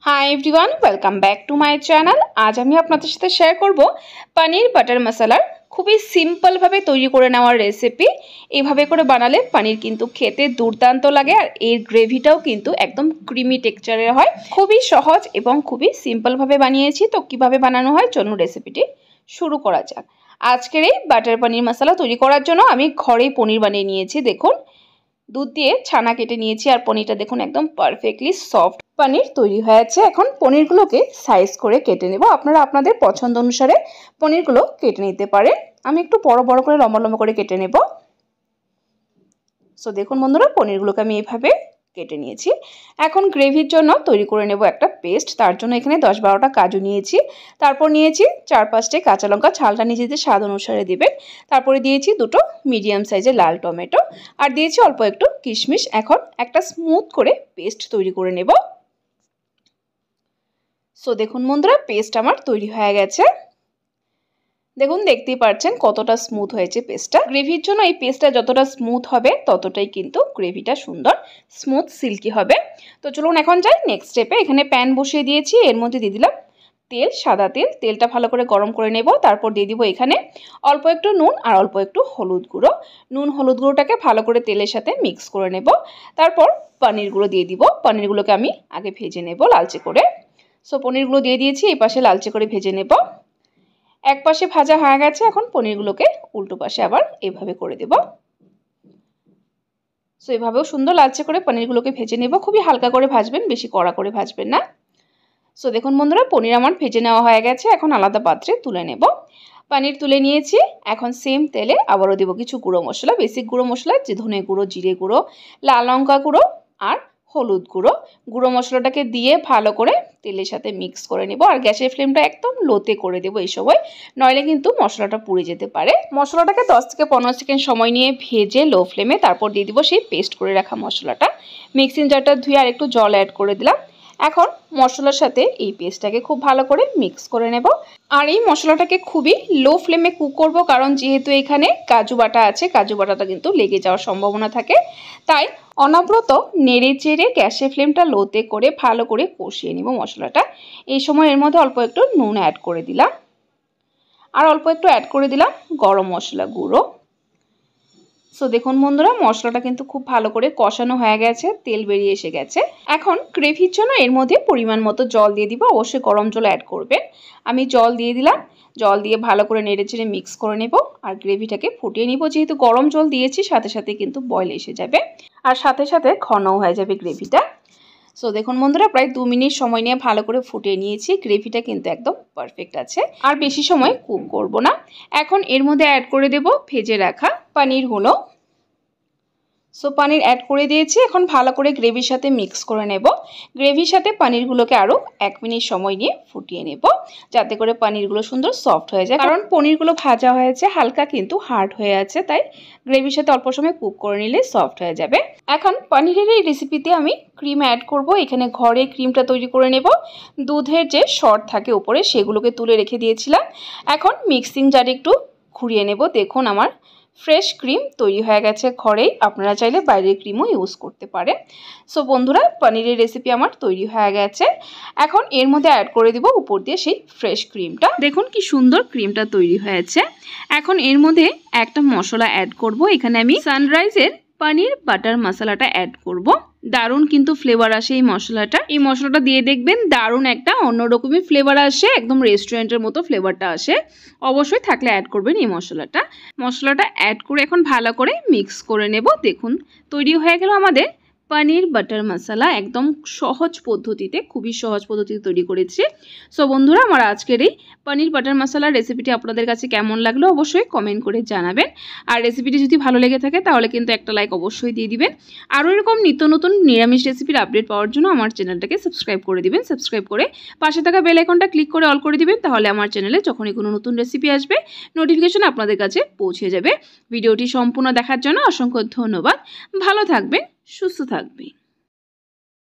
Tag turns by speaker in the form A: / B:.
A: High everyone welcome back to my channel. आज আমি আপনাদের সাথে শেয়ার করব পনির বাটার মশলার খুবই সিম্পল ভাবে তৈরি করে নেওয়ার রেসিপি। এইভাবে করে বানালে পনির কিন্তু খেতে দুর্দান্ত লাগে আর এর গ্রেভিটাও কিন্তু একদম ক্রিমি টেক্সচারের হয়। খুবই সহজ এবং খুবই সিম্পল ভাবে বানিয়েছি। তো কিভাবে বানানো হয় চলুন রেসিপিটি শুরু করা যাক। আজকের এই বাটার পনির মশলা তৈরি করার জন্য আমি ঘরেই পনির বানিয়ে নিয়েছি। দেখুন दूध दिए छाना केटे निয়েছি আর পনিরটা দেখুন একদম পারফেক্টলি সফট পনির তৈরি হয়েছে। এখন পনিরগুলোকে সাইজ করে কেটে নেব। আপনারা আপনাদের পছন্দ অনুসারে পনিরগুলো কেটে নিতে পারেন। আমি একটু বড় বড় করে লম্বা লম্বা করে কেটে নেব। সো দেখুন বন্ধুরা পনিরগুলোকে আমি এইভাবে কেটে নিয়েছি। এখন গ্রেভির জন্য তৈরি করে নেব একটা পেস্ট। তার জন্য এখানে 10-12টা কাজু নিয়েছি, তারপর নিয়েছি 4-5টে কাঁচা লঙ্কা, ঝালটা নিজেদের স্বাদ অনুসারে দিবেন। তারপরে দিয়েছি দুটো মিডিয়াম সাইজের লাল টমেটো আর দিয়েছি অল্প একটু কিশমিশ। এখন একটা স্মুথ করে পেস্ট তৈরি করে নেব। সো দেখুন বন্ধুরা পেস্ট আমার তৈরি হয়ে গেছে। দেখুন দেখতেই পাচ্ছেন কতটা স্মুথ হয়েছে পেস্টটা। গ্রেভির জন্য এই পেস্টটা যতটা স্মুথ হবে ততটাই কিন্তু গ্রেভিটা সুন্দর স্মুথ সিল্কি হবে। তো চলুন এখন যাই নেক্সট স্টেপে। এখানে প্যান বসিয়ে দিয়েছি, এর মধ্যে দিয়ে দিলাম তেল, সাদা তেল। তেলটা ভালো করে গরম করে নেব। তারপর দিয়ে দিব এখানে অল্প একটু নুন আর অল্প একটু হলুদ গুঁড়ো। নুন হলুদ গুঁড়োটাকে ভালো করে তেলের সাথে মিক্স করে নেব। তারপর পনিরগুলো দিয়ে দিব। পনিরগুলোকে আমি আগে ভেজে নেব লালচে করে। সো পনিরগুলো দিয়ে দিয়েছি, এই পাশে লালচে করে ভেজে নেব। এক পাশে ভাজা হয়ে গেছে, এখন পনিরগুলোকে উল্টো পাশে আবার এভাবে করে দেব। সো এভাবেও সুন্দর লালচে করে পনিরগুলোকে ভেজে নেব। খুবই হালকা করে ভাজবেন, বেশি কড়া করে ভাজবেন না। সো দেখুন বন্ধুরা পনির আমার ভেজে নেওয়া হয়ে গেছে। এখন আলাদা পাত্রে তুলে নেব। পনির তুলে নিয়েছি। এখন সেম তেলে আবারও দেব কিছু গুঁড়ো মশলা, বেসিক গুঁড়ো মশলা, যে ধনে গুঁড়ো, জিরে গুঁড়ো, লাল লঙ্কা গুঁড়ো আর হলুদ গুঁড়ো। গুঁড়ো মশলাটাকে দিয়ে ভালো করে তেলের সাথে মিক্স করে নেব আর গ্যাসের ফ্লেমটা একদম লোতে করে দেবো এই সময়, নইলে কিন্তু মশলাটা পুড়ে যেতে পারে। মশলাটাকে 10 থেকে 15 সেকেন্ড সময় নিয়ে ভেজে লো ফ্লেমে তারপর দিয়ে দিব সেই পেস্ট করে রাখা মশলাটা। মিক্সিং জারটা ধুয়ে আর একটু জল অ্যাড করে দিলাম। এখন মশলার সাথে এই পেস্টটাকে খুব ভালো করে মিক্স করে নেব আর এই মশলাটাকে খুবই লো ফ্লেমে কুক করব, কারণ যেহেতু এখানে কাজু বাটা আছে, কাজু বাটাটা কিন্তু লেগে যাওয়ার সম্ভাবনা থাকে। তাই অনবরত নেড়ে চেড়ে গ্যাসের ফ্লেমটা লোতে করে ভালো করে কষিয়ে নিব মশলাটা। এই সময় এর মধ্যে অল্প একটু নুন অ্যাড করে দিলাম আর অল্প একটু অ্যাড করে দিলাম গরম মশলা গুঁড়ো। সো দেখুন বন্ধুরা মশলাটা কিন্তু খুব ভালো করে কষানো হয়ে গেছে, তেল বেরিয়ে এসে গেছে। এখন গ্রেভির জন্য এর মধ্যে পরিমাণ মতো জল দিয়ে দিব। অবশ্যই গরম জল অ্যাড করবেন। আমি জল দিয়ে দিলাম। জল দিয়ে ভালো করে নেড়ে চেড়ে মিক্স করে নেব আর গ্রেভিটাকে ফুটিয়ে নিব। যেহেতু গরম জল দিয়েছি সাথে সাথে কিন্তু বয়েল এসে যাবে আর সাথে সাথে ঘনও হয়ে যাবে গ্রেভিটা। সো দেখুন বন্ধুরা প্রায় 2 মিনিট সময় নিয়ে ভালো করে ফুটিয়ে নিয়েছি। গ্রেভিটা কিন্তু একদম পারফেক্ট আছে আর বেশি সময় কুক করব না। এখন এর মধ্যে অ্যাড করে দেব ভেজে রাখা পনিরগুলো। সো পনির অ্যাড করে দিয়েছি। এখন ভালো করে গ্রেভির সাথে মিক্স করে নেব। গ্রেভির সাথে পনিরগুলোকে আরও 1 মিনিট সময় নিয়ে ফুটিয়ে নেব, যাতে করে পনিরগুলো সুন্দর সফট হয়ে যায়। কারণ পনিরগুলো ভাজা হয়েছে, হালকা কিন্তু হার্ড হয়ে আছে, তাই গ্রেভির সাথে অল্প সময় কুক করে নিলে সফট হয়ে যাবে। এখন পনিরের এই রেসিপিতে আমি ক্রিম অ্যাড করব। এখানে ঘরে ক্রিমটা তৈরি করে নেব। দুধের যে শর্ট থাকে উপরে সেগুলোকে তুলে রেখে দিয়েছিলাম। এখন মিক্সিং জারে একটু ঘুরিয়ে নেব। দেখুন আমার ফ্রেশ ক্রিম তৈরি হয়ে গেছে ঘরেই। আপনারা চাইলে বাইরের ক্রিমও ইউজ করতে পারেন। সো বন্ধুরা পনিরের রেসিপি আমার তৈরি হয়ে গেছে। এখন এর মধ্যে অ্যাড করে দিব উপর দিয়ে সেই ফ্রেশ ক্রিমটা। দেখুন কি সুন্দর ক্রিমটা তৈরি হয়েছে। এখন এর মধ্যে একটা মশলা অ্যাড করব। এখানে আমি সানরাইজের পনির বাটার মশলাটা অ্যাড করব। দারুণ কিন্তু ফ্লেভার আসে এই মশলাটা। এই মশলাটা দিয়ে দেখবেন দারুণ একটা অন্যরকমই ফ্লেভার আসে, একদম রেস্টুরেন্টের মতো ফ্লেভারটা আসে। অবশ্যই থাকলে অ্যাড করবেন এই মশলাটা অ্যাড করে এখন ভালো করে মিক্স করে নেব। দেখুন তৈরি হয়ে গেল আমাদের পনির বাটার মশলা। একদম সহজ পদ্ধতিতে, খুবই সহজ পদ্ধতিতে তৈরি করেছি। সো বন্ধুরা আমার আজকের এই পনির বাটার মশলার রেসিপিটি আপনাদের কাছে কেমন লাগলো অবশ্যই কমেন্ট করে জানাবেন। আর রেসিপিটি যদি ভালো লেগে থাকে তাহলে কিন্তু একটা লাইক অবশ্যই দিয়ে দিবেন। আরও এরকম নিত্য নতুন নিরামিষ রেসিপির আপডেট পাওয়ার জন্য আমার চ্যানেলটাকে সাবস্ক্রাইব করে দিবেন। সাবস্ক্রাইব করে পাশে থাকা বেল আইকনটা ক্লিক করে অল করে দিবেন, তাহলে আমার চ্যানেলে যখনই কোনো নতুন রেসিপি আসবে নোটিফিকেশন আপনাদের কাছে পৌঁছে যাবে। ভিডিওটি সম্পূর্ণ দেখার জন্য অসংখ্য ধন্যবাদ। ভালো থাকবেন, সুস্থ থাকবেন।